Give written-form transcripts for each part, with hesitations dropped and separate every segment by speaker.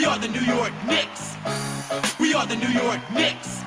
Speaker 1: are the New York Knicks. We are the New York Knicks.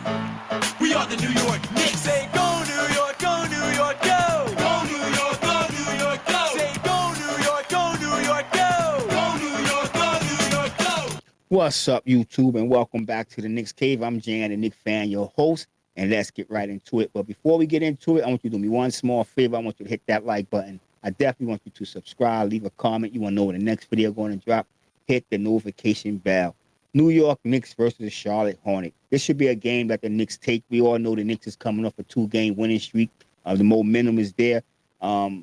Speaker 1: We are the New York Knicks. Say go New York, go New York, go. Go New York, go New York, go. Say go New York, go New York, go. Go New York, go New York, go.
Speaker 2: What's up, YouTube, and welcome back to the Knicks Cave. I'm Jan, the Knicks fan, your host, and let's get right into it. But before we get into it, I want you to do me one small favor. I want you to hit that like button. I definitely want you to subscribe, leave a comment. You want to know when the next video going to drop. Hit the notification bell. New York Knicks versus the Charlotte Hornets. This should be a game that the Knicks take. We all know the Knicks is coming off a 2-game winning streak. The momentum is there. I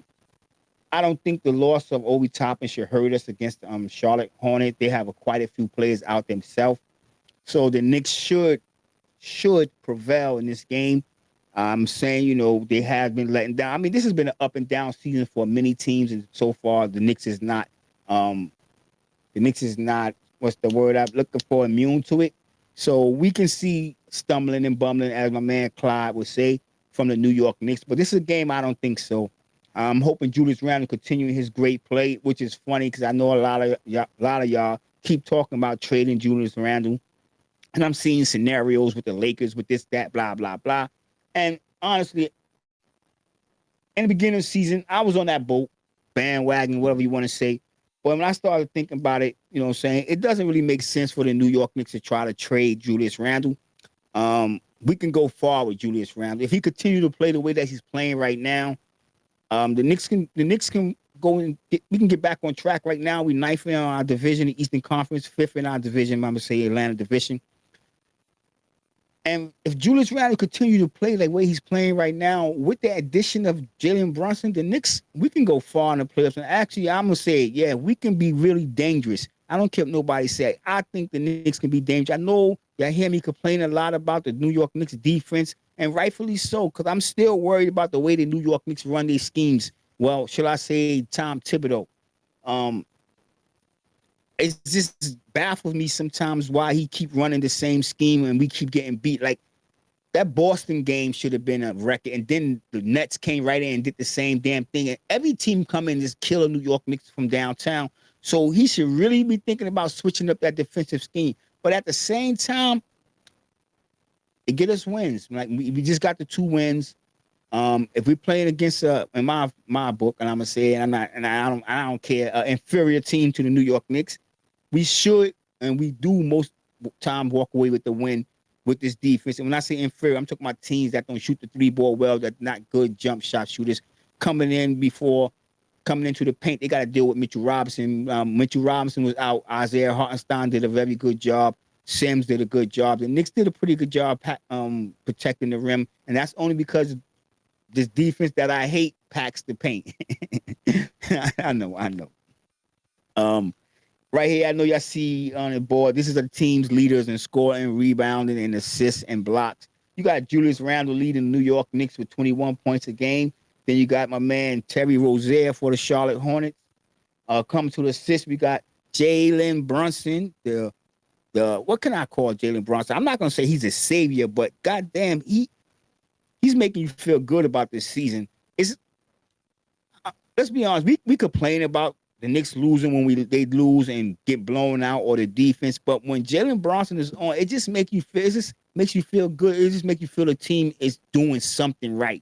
Speaker 2: don't think the loss of Obi Toppin should hurt us against Charlotte Hornets. They have quite a few players out themselves. So the Knicks should prevail in this game. I'm saying, you know, they have been letting down. I mean, this has been an up and down season for many teams, and so far the Knicks is not what's the word I'm looking for, immune to it. So we can see stumbling and bumbling, as my man Clyde would say, from the New York Knicks. But this is a game I don't think so. I'm hoping Julius Randle continue his great play, which is funny because I know a lot of y'all keep talking about trading Julius Randle. And I'm seeing scenarios with the Lakers with this, that, blah, blah, blah. And honestly, in the beginning of the season, I was on that boat, bandwagon, whatever you want to say. But when I started thinking about it, you know what I'm saying, it doesn't really make sense for the New York Knicks to try to trade Julius Randle. We can go far with Julius Randle. If he continue to play the way that he's playing right now, the Knicks can go and we can get back on track right now. We ninth in our division, the Eastern Conference, fifth in our division, I'm going to say Atlanta division. And if Julius Randle continue to play the way he's playing right now, with the addition of Jalen Brunson, the Knicks, we can go far in the playoffs. And actually, I'm going to say, yeah, we can be really dangerous. I don't care what nobody say. I think the Knicks can be dangerous. I know y'all hear me complain a lot about the New York Knicks defense, and rightfully so, because I'm still worried about the way the New York Knicks run their schemes. Well, should I say Tom Thibodeau? It just baffles me sometimes why he keep running the same scheme and we keep getting beat. Like, that Boston game should have been a record, and then the Nets came right in and did the same damn thing. And every team come in and just kill a New York Knicks from downtown. So he should really be thinking about switching up that defensive scheme. But at the same time, it get us wins. Like, we just got the 2 wins. If we're playing against in my book, and I'm gonna say it, I don't care, inferior team to the New York Knicks, we should and we do most time walk away with the win with this defense. And when I say inferior, I'm talking about teams that don't shoot the 3-ball well, that not good jump shot shooters coming into the paint. They got to deal with Mitchell Robinson. Mitchell Robinson was out. Isaiah Hartenstein did a very good job. Sims did a good job. The Knicks did a pretty good job protecting the rim, and that's only because this defense that I hate packs the paint. I know. Right here, I know y'all see on the board, this is the team's leaders in scoring, rebounding, and assists and blocks. You got Julius Randle leading the New York Knicks with 21 points a game. Then you got my man Terry Rozier for the Charlotte Hornets. Coming to the assist, we got Jalen Brunson. The what can I call Jalen Brunson? I'm not gonna say he's a savior, but goddamn, he's making you feel good about this season. Let's be honest, we complain about the Knicks losing when they lose and get blown out, or the defense. But when Jalen Brunson is on, it just makes you feel. It just makes you feel good. It just makes you feel the team is doing something right.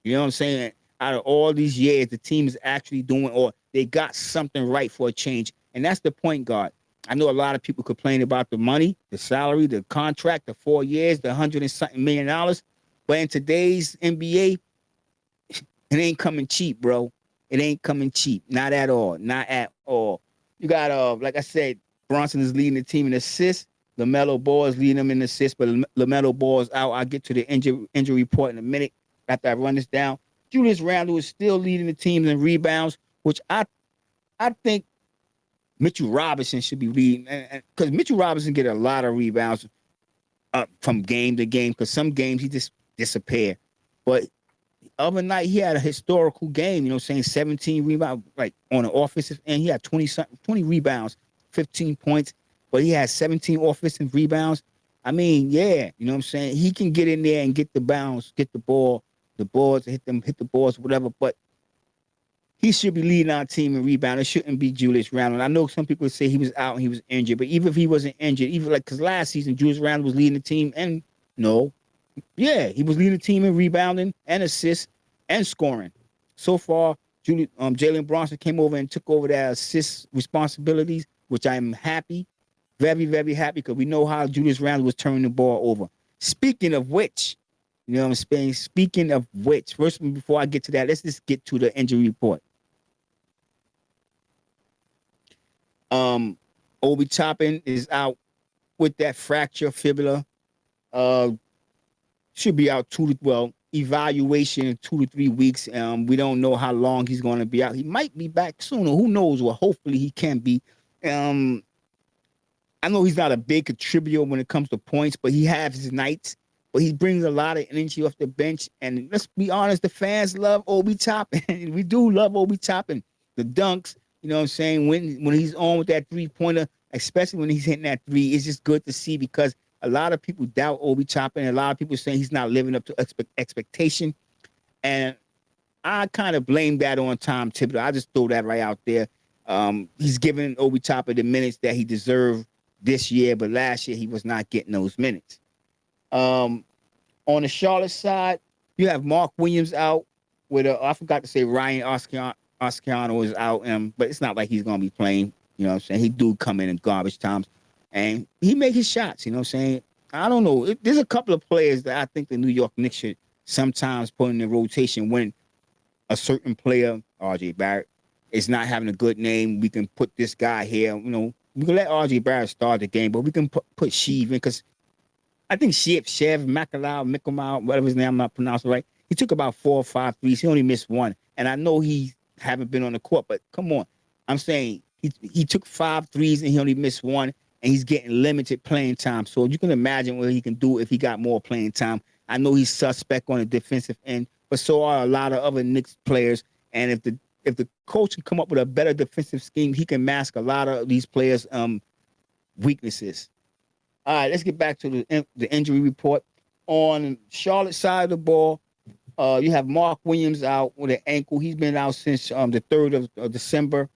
Speaker 2: You know what I'm saying? Out of all these years, the team is actually doing, or they got something right for a change, and that's the point guard. I know a lot of people complain about the money, the salary, the contract, the 4 years, the $100 and something million. But in today's NBA, it ain't coming cheap, bro. It ain't coming cheap. Not at all. Not at all. You got, like I said, Brunson is leading the team in assists. LaMelo Ball is leading them in assists, but LaMelo Ball is out. I'll get to the injury report in a minute after I run this down. Julius Randle is still leading the team in rebounds, which I think Mitchell Robinson should be leading, because Mitchell Robinson get a lot of rebounds from game to game, because some games he just disappear. But other night he had a historical game, you know what I'm saying, 17 rebounds, like on an offensive end. He had 20 rebounds, 15 points, but he had 17 offensive rebounds. I mean, yeah, you know what I'm saying? He can get in there and get the bounce, get the ball, the boards, hit the balls, whatever. But he should be leading our team in rebound. It shouldn't be Julius Randle. I know some people say he was out and he was injured, but even if he wasn't injured, even like because last season Julius Randle was leading the team, and no, yeah, he was leading the team in rebounding and assists and scoring. So far, Jalen Bronson came over and took over that assist responsibilities, which I'm happy, very, very happy, because we know how Julius Randle was turning the ball over. Speaking of which, you know what I'm saying? Speaking of which, first, before I get to that, let's just get to the injury report. Obi Toppin is out with that fracture fibula. Should be out evaluation in 2 to 3 weeks. We don't know how long he's going to be out. He might be back sooner. Who knows? Well, hopefully he can be. I know he's not a big contributor when it comes to points, but he has his nights. But he brings a lot of energy off the bench. And let's be honest, the fans love Obi Toppin. We do love Obi Toppin. The dunks, you know what I'm saying? When he's on with that three-pointer, especially when he's hitting that three, it's just good to see, because a lot of people doubt Obi Toppin. A lot of people saying he's not living up to expectation. And I kind of blame that on Tom Thibodeau. I just throw that right out there. He's giving Obi Toppin the minutes that he deserved this year, but last year he was not getting those minutes. On the Charlotte side, you have Mark Williams out with I forgot to say Ryan Osciano is out, but it's not like he's going to be playing. You know what I'm saying? He do come in garbage times, and he make his shots. You know what I'm saying? I don't know. There's a couple of players that I think the New York Knicks should sometimes put in the rotation when a certain player, R.J. Barrett, is not having a good name. We can put this guy here. You know, we can let R.J. Barrett start the game, but we can put Sheev in, because I think Shev Mikalau, whatever his name, I'm not pronouncing right. He took about 4 or 5 threes. He only missed one. And I know he haven't been on the court, but come on. I'm saying he took 5 threes and he only missed one, and he's getting limited playing time. So you can imagine what he can do if he got more playing time. I know he's suspect on the defensive end, but so are a lot of other Knicks players. And if the coach can come up with a better defensive scheme, he can mask a lot of these players' weaknesses. All right, let's get back to the injury report. On Charlotte side of the ball, you have Mark Williams out with an ankle. He's been out since the 3rd of December,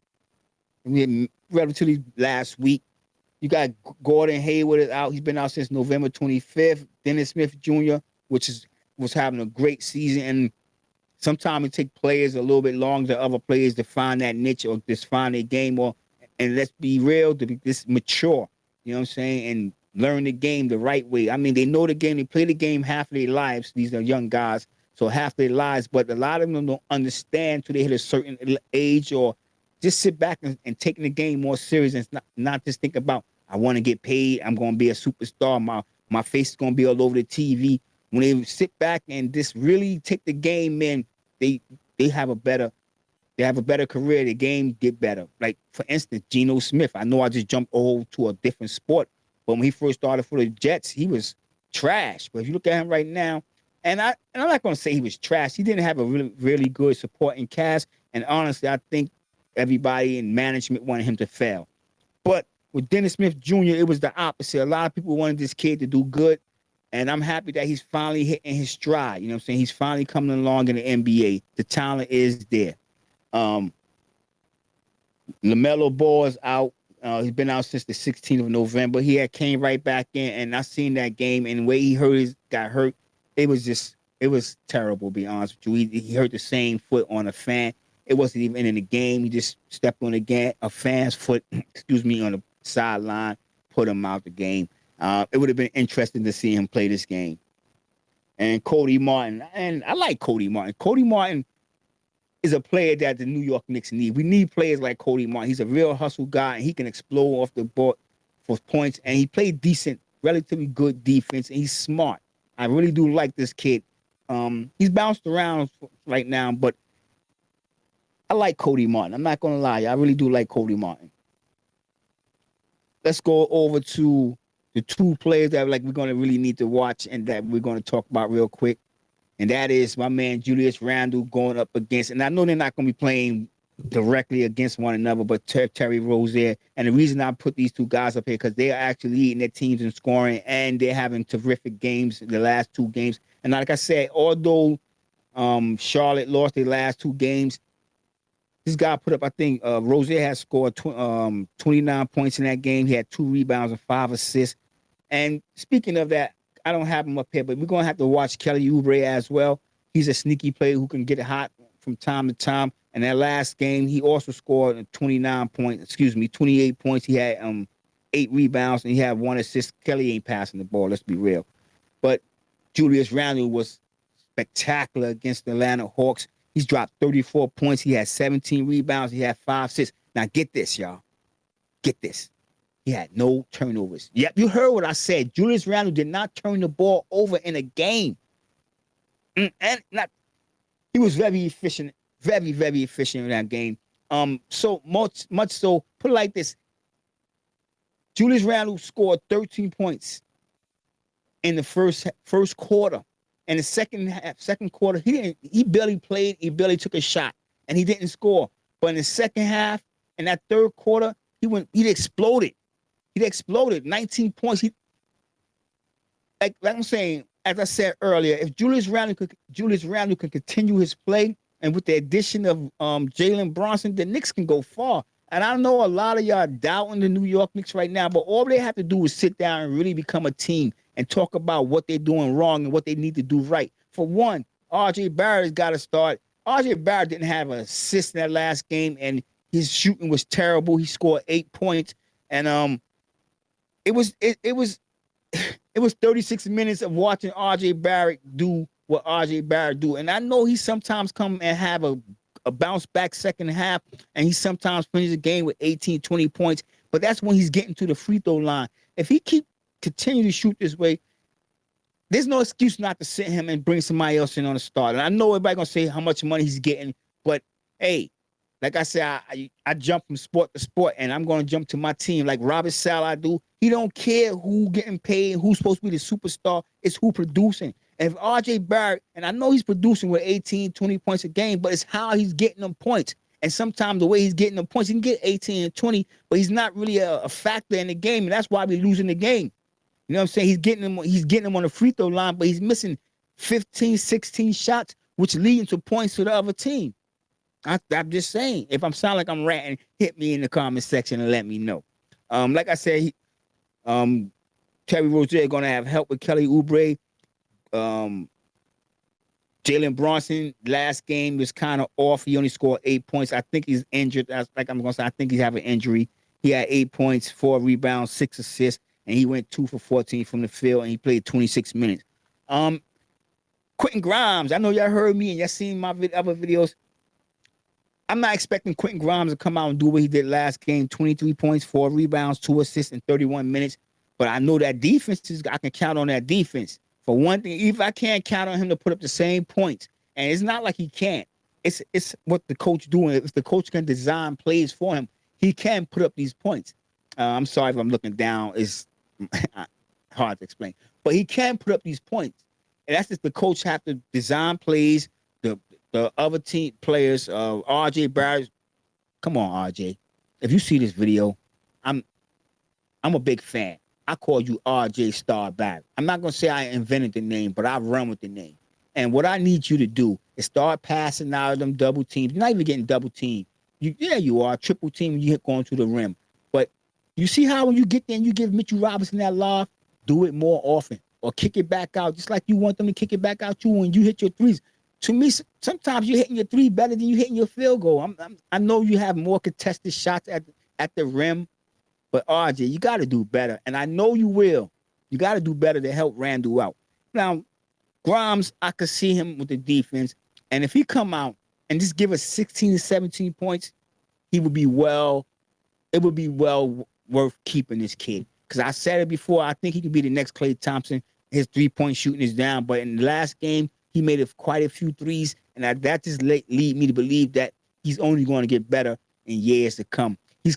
Speaker 2: relatively last week. You got Gordon Hayward is out. He's been out since November 25th. Dennis Smith Jr., was having a great season. And sometimes it takes players a little bit longer than other players to find that niche or just find their game. And let's be real, to be this mature, you know what I'm saying, and learn the game the right way. I mean, they know the game. They play the game half of their lives. These are young guys, so half their lives. But a lot of them don't understand till they hit a certain age, or just sit back and taking the game more serious, and not just think about, I want to get paid. I'm going to be a superstar. My face is going to be all over the TV. When they sit back and just really take the game in, they have a better career. The game get better. Like, for instance, Geno Smith. I know I just jumped over to a different sport, but when he first started for the Jets, he was trash. But if you look at him right now, and I'm not going to say he was trash. He didn't have a really, really good supporting cast. And honestly, I think everybody in management wanted him to fail. But with Dennis Smith Jr., it was the opposite. A lot of people wanted this kid to do good. And I'm happy that he's finally hitting his stride. You know what I'm saying? He's finally coming along in the NBA. The talent is there. LaMelo Ball is out. He's been out since the 16th of November. He came right back in, and I seen that game, and the way he got hurt, it was terrible, to be honest with you. He hurt the same foot on a fan. It wasn't even in the game. He just stepped on a fan's foot, on the sideline, put him out the game. It would have been interesting to see him play this game. And Cody Martin, and I like Cody Martin. Cody Martin is a player that the New York Knicks need. We need players like Cody Martin. He's a real hustle guy, and he can explode off the board for points, and he played decent, relatively good defense, and he's smart. I really do like this kid. He's bounced around right now, but I like Cody Martin. I'm not going to lie. I really do like Cody Martin. Let's go over to the 2 players that we're going to really need to watch and that we're going to talk about real quick. And that is my man Julius Randle going up against, and I know they're not going to be playing directly against one another, but Terry Rozier. And the reason I put these 2 guys up here, because they are actually leading their teams in scoring, and they're having terrific games in the last 2 games. And like I said, although Charlotte lost their last 2 games, This guy put up, I think, Rozier has scored 29 points in that game. He had 2 rebounds and 5 assists. And speaking of that, I don't have him up here, but we're going to have to watch Kelly Oubre as well. He's a sneaky player who can get it hot from time to time. And that last game, he also scored 28 points. He had 8 rebounds, and he had 1 assist. Kelly ain't passing the ball, let's be real. But Julius Randle was spectacular against the Atlanta Hawks. He's dropped 34 points. He had 17 rebounds. He had 5 assists. Now, get this, y'all. Get this. He had no turnovers. Yep, you heard what I said. Julius Randle did not turn the ball over in a game. He was very efficient, very, very efficient in that game. So much so, put it like this. Julius Randle scored 13 points in the first quarter. In the second quarter, he barely played, he barely took a shot, and he didn't score. But in the second half, in that third quarter, he exploded. He exploded 19 points. Like I'm saying, as I said earlier, if Julius Randle could continue his play, and with the addition of Jalen Brunson, the Knicks can go far. And I know a lot of y'all doubting the New York Knicks right now, but all they have to do is sit down and really become a team and talk about what they're doing wrong and what they need to do right. For one, RJ Barrett's got to start. RJ Barrett didn't have an assist in that last game, and his shooting was terrible. He scored 8 points, and it was 36 minutes of watching RJ Barrett do what RJ Barrett do. And I know he sometimes come and have a bounce back second half, and he sometimes finishes the game with 18, 20 points, but that's when he's getting to the free throw line. If he continue to shoot this way, there's no excuse not to sit him and bring somebody else in on the start. And I know everybody gonna say how much money he's getting, but hey, like I said, I jump from sport to sport, and I'm gonna jump to my team like Robert Sala do. He don't care who getting paid, who's supposed to be the superstar. It's who producing. And if RJ Barrett, and I know he's producing with 18, 20 points a game, but it's how he's getting them points. And sometimes the way he's getting them points, he can get 18 and 20, but he's not really a factor in the game, and that's why we're losing the game. You know what I'm saying? He's getting them on the free throw line, but he's missing 15, 16 shots, which leading to points to the other team. I'm just saying. If I'm sound like I'm ranting, hit me in the comment section and let me know. Like I said, Terry Rozier going to have help with Kelly Oubre. Jalen Brunson last game was kind of off. He only scored 8 points. I think he's injured. I think he's having an injury. He had 8 points, 4 rebounds, 6 assists, and he went 2 for 14 from the field, and he played 26 minutes. Quentin Grimes, I know y'all heard me and y'all seen my other videos. I'm not expecting Quentin Grimes to come out and do what he did last game, 23 points, 4 rebounds, 2 assists in 31 minutes. But I know that I can count on that defense. For one thing, if I can't count on him to put up the same points, and it's not like he can't. It's what the coach doing. If the coach can design plays for him, he can put up these points. I'm sorry if I'm looking down. It's hard to explain. But he can put up these points. And that's just the coach have to design plays, the other team players, RJ Barrett. Come on, RJ. If you see this video, I'm a big fan. I call you RJ Star Barrett. I'm not going to say I invented the name, but I run with the name. And what I need you to do is start passing out of them double teams. You're not even getting double teamed. You are. Triple team when you hit going to the rim. But you see how when you get there and you give Mitchell Robinson that lob, do it more often. Or kick it back out, just like you want them to kick it back out you when you hit your threes. To me, sometimes you're hitting your three better than you hitting your field goal. I know you have more contested shots at the rim, but RJ, you got to do better. And I know you will. You got to do better to help Randle out. Now, Grimes, I could see him with the defense. And if he come out and just give us 16 to 17 points, it would be well worth keeping this kid. Because I said it before, I think he could be the next Klay Thompson. His three-point shooting is down. But in the last game, he made quite a few threes. And that just lead me to believe that he's only going to get better in years to come. He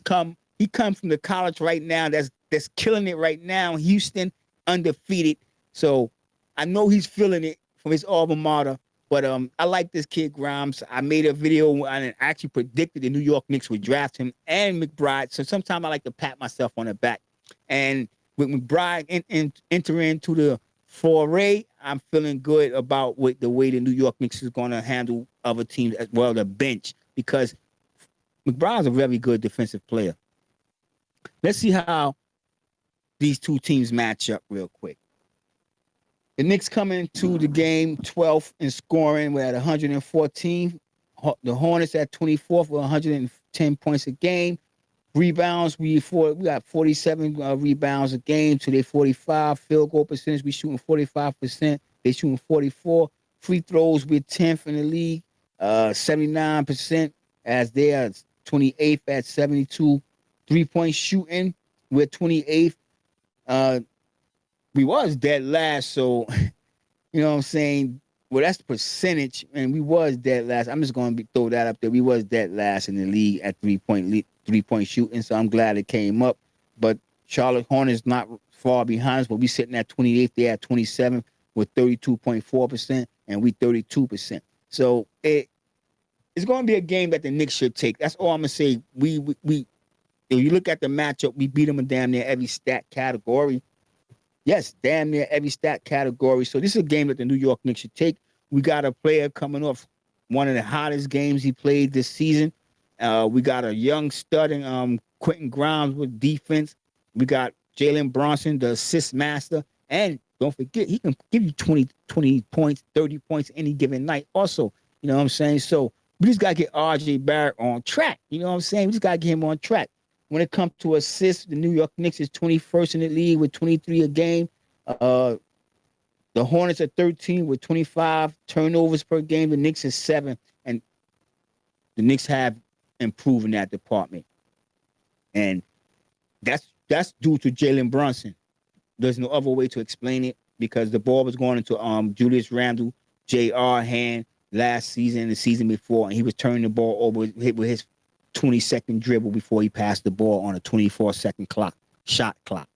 Speaker 2: come from the college right now that's killing it right now. Houston, undefeated. So I know he's feeling it from his alma mater. But I like this kid, Grimes. I made a video and actually predicted the New York Knicks would draft him and McBride. So sometimes I like to pat myself on the back. And with McBride entering into the foray, I'm feeling good about the way the New York Knicks is going to handle other teams as well, the bench. Because McBride's a very good defensive player. Let's see how these two teams match up real quick. The Knicks coming into the game 12th in scoring. We're at 114. The Hornets at 24th with 110 points a game. Rebounds, we got 47 rebounds a game to their 45. Field goal percentage, we shooting 45%. They shooting 44. Free throws, we're 10th in the league, 79%, as they are 28th at 72. 3-point shooting, we're 28th. We was dead last, so you know what I'm saying? Well, that's the percentage, and we was dead last. I'm just going to throw that up there. We was dead last in the league at 3-point shooting, so I'm glad it came up. But Charlotte Hornets not far behind us, but we sitting at 28th. They're at 27th with 32.4%, and we 32%. So it's going to be a game that the Knicks should take. That's all I'm going to say. We if you look at the matchup, we beat them in damn near every stat category. Yes, damn near every stat category. So this is a game that the New York Knicks should take. We got a player coming off one of the hottest games he played this season. We got a young stud in Quentin Grimes with defense. We got Jalen Brunson, the assist master. And don't forget, he can give you 20 points, 30 points any given night also. You know what I'm saying? So we just got to get R.J. Barrett on track. You know what I'm saying? We just got to get him on track. When it comes to assists, the New York Knicks is 21st in the league with 23 a game. The Hornets are 13 with 25 turnovers per game. The Knicks is 7, and the Knicks have improved in that department. And that's due to Jalen Brunson. There's no other way to explain it because the ball was going into Julius Randle, J.R. hand last season, the season before, and he was turning the ball over with his 20-second dribble before he passed the ball on a 24-second shot clock.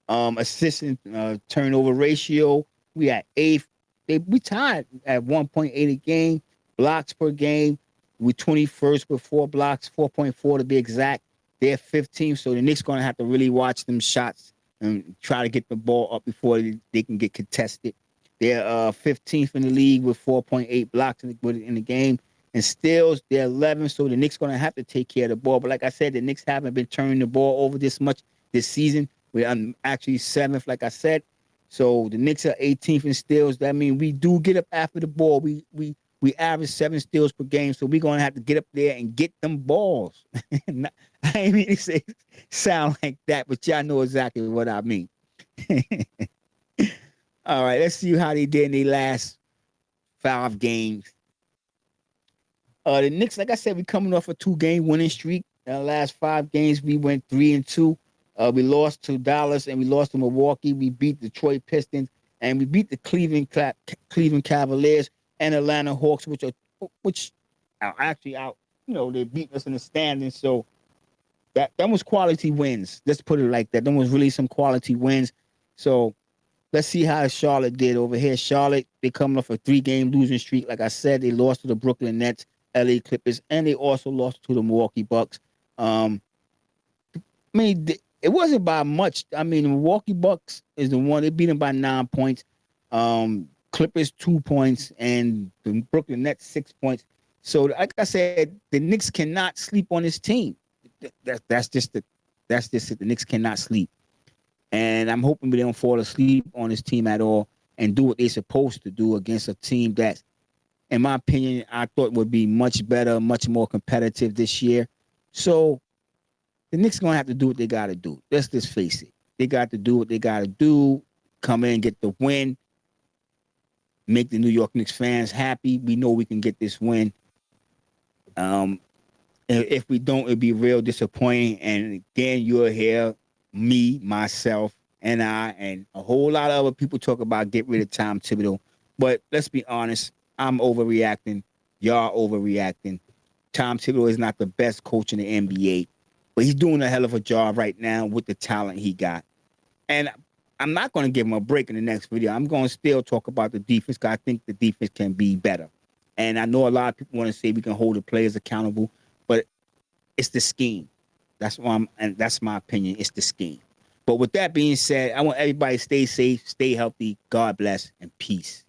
Speaker 2: Assist and turnover ratio, we at 8th. We tied at 1.8 a game. Blocks per game, we 21st with 4 blocks, 4.4 to be exact. They're 15th, so the Knicks going to have to really watch them shots and try to get the ball up before they can get contested. They're 15th in the league with 4.8 blocks in the game. And steals, they're 11th, so the Knicks going to have to take care of the ball. But like I said, the Knicks haven't been turning the ball over this much this season. We're actually 7th, like I said. So the Knicks are 18th in steals. That means we do get up after the ball. We average 7 steals per game, so we're going to have to get up there and get them balls. I ain't mean to say sound like that, but y'all know exactly what I mean. All right, let's see how they did in their last 5 games. The Knicks, like I said, we coming off a 2-game winning streak. Last 5 games, we went 3-2. We lost to Dallas and we lost to Milwaukee. We beat Detroit Pistons and we beat the Cleveland Cavaliers and Atlanta Hawks, which are actually out. You know, they beat us in the standings. So that was quality wins. Let's put it like that. That was really some quality wins. So let's see how Charlotte did over here. Charlotte, they coming off a 3-game losing streak. Like I said, they lost to the Brooklyn Nets, LA Clippers, and they also lost to the Milwaukee Bucks. It wasn't by much. I mean, the Milwaukee Bucks is the one. They beat them by 9 points. Clippers 2 points, and the Brooklyn Nets 6 points. So, like I said, the Knicks cannot sleep on this team. That's just it. The Knicks cannot sleep. And I'm hoping they don't fall asleep on this team at all and do what they're supposed to do against a team that, in my opinion, I thought would be much better, much more competitive this year. So the Knicks going to have to do what they got to do. Let's just face it. They got to do what they got to do, come in, get the win, make the New York Knicks fans happy. We know we can get this win. If we don't, it'll be real disappointing. And again, you'll hear me, myself, and I, and a whole lot of other people talk about get rid of Tom Thibodeau. But let's be honest, I'm overreacting. Y'all overreacting. Tom Thibodeau is not the best coach in the NBA, but he's doing a hell of a job right now with the talent he got. And I'm not going to give him a break in the next video. I'm going to still talk about the defense because I think the defense can be better. And I know a lot of people want to say we can hold the players accountable, but it's the scheme. That's my opinion. It's the scheme. But with that being said, I want everybody to stay safe, stay healthy. God bless and peace.